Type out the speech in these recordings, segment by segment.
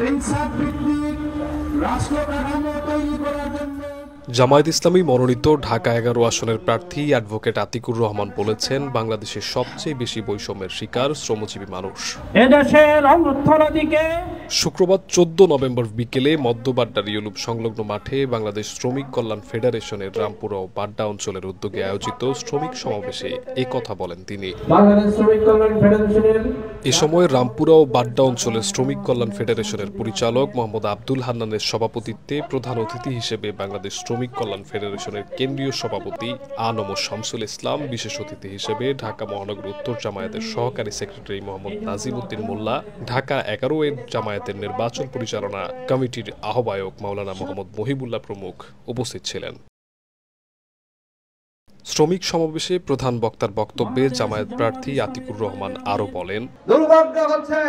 ইনসাফ ভিত্তিক রাষ্ট্র কাঠামো তৈরি করার জন্য জামায়াত ইসলামী মনোনীত ঢাকা ১১ আসনের প্রার্থী অ্যাডভোকেট আতিকুর রহমান বলেছেন, বাংলাদেশের সবচেয়ে বেশি বৈষম্যের শিকার শ্রমজীবী মানুষ। এদেশের অর্থনীতিকে শুক্রবার ১৪ নভেম্বর বিকেলে মধ্যবাড্ডার ইউলুপ সংলগ্ন মাঠে বাংলাদেশ শ্রমিক কল্যাণ ফেডারেশনের রামপুরা ও বাড্ডা অঞ্চলের উদ্যোগে আয়োজিত শ্রমিক সমাবেশে এ কথা বলেন তিনি। এ সময় রামপুরা ও বাড্ডা অঞ্চলের শ্রমিক কল্যাণ ফেডারেশনের পরিচালক মোহাম্মদ আব্দুল হান্নানের সভাপতিত্বে প্রধান অতিথি হিসেবে বাংলাদেশ শ্রমিক কল্যাণ ফেডারেশনের কেন্দ্রীয় সভাপতি আ.ন.ম শামসুল ইসলাম, বিশেষ অতিথি হিসেবে ঢাকা মহানগর উত্তর জামায়াতের সহকারী সেক্রেটারি মোহাম্মদ নাজিম উদ্দিন মোল্লা, ঢাকা ১১ এর জামায়াতের নির্বাচন পরিচালনা কমিটির আহ্বায়ক মাওলানা মোহাম্মদ মহিবুল্লাহ প্রমুখ উপস্থিত ছিলেন। শ্রমিক সমাবেশে প্রধান বক্তার বক্তব্যে জামায়াত প্রার্থী আতিকুর রহমান আরো বলেন, দুর্ভাগ্য হচ্ছে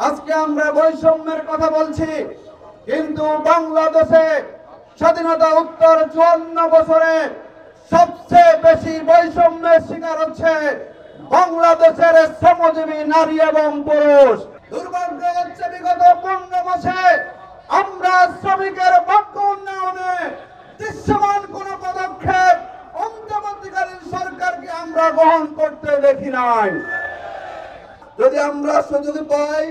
আজকে আমরা বৈষম্যের কথা বলছি, কিন্তু বাংলাদেশে স্বাধীনতা উত্তর ৫৪ বছরে সবচেয়ে বেশি বৈষম্যের শিকার হচ্ছে বাংলাদেশের শ্রমজীবী নারী এবং পুরুষ। দুর্ভাগ্য হচ্ছে বিগত ১৫ মাসে আমরা শ্রমিকের ভাগ্য উন্নয়নে দৃশ্যমান কোন পদক্ষেপ অন্তর্বর্তীকালীন সরকারকে আমরা গ্রহণ করতে দেখি নাই। যদি আমরা সুযোগ পাই,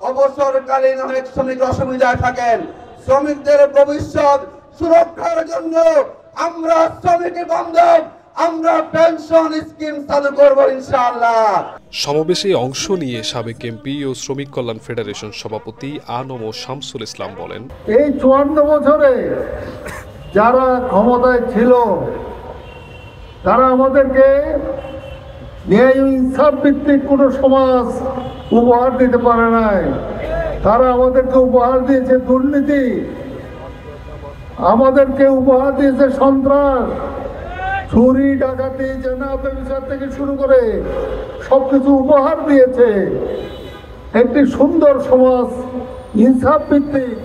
অবসরকালীন অনেক শ্রমিক অসুবিধায় থাকেন, শ্রমিকদের ভবিষ্যৎ সুরক্ষার জন্য আমরা শ্রমিক বান্ধব আমরা পেনশন স্কিম চালু করব ইনশাআল্লাহ। সমাবেশে অংশ নিয়ে সাবেক এমপি ও শ্রমিক কল্যাণ ফেডারেশন সভাপতি আ.ন.ম শামসুল ইসলাম বলেন, এই ৫৪ বছরে যারা ক্ষমতায় ছিল তারা আমাদেরকে ন্যায় ইনসাফ ভিত্তিক কোনো সমাজ উপহার দিতে পারে নাই। তারা আমাদেরকে উপহার দিয়েছে দুর্নীতি, আমাদেরকে উপহার দিয়েছে সন্ত্রাস, চুরি, ডাকাতি, জেনা, ব্যভিচার থেকে শুরু করে সবকিছু উপহার দিয়েছে। একটি সুন্দর সমাজ, ইনসাফ ভিত্তিক,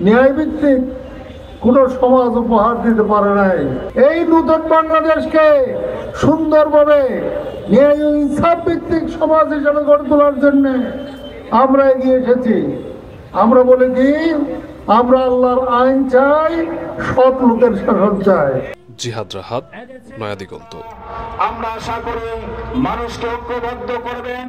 ন্যায় ভিত্তিক কোন সমাজ উপহার দিতে পারে নাই। এই নতুন বাংলাদেশকে সুন্দরভাবে ন্যায় ইনসাফ ভিত্তিক সমাজ হিসেবে গড়ে তোলার জন্য আমরা এগিয়ে এসেছি। আমরা বলে কি, আমরা আল্লাহর আইন চাই, সৎ লোকের শাসন চাই। জিহাদ রাহাত, নয়া দিগন্ত। আমরা আশা করি মানুষকে ঐক্যবদ্ধ করবেন।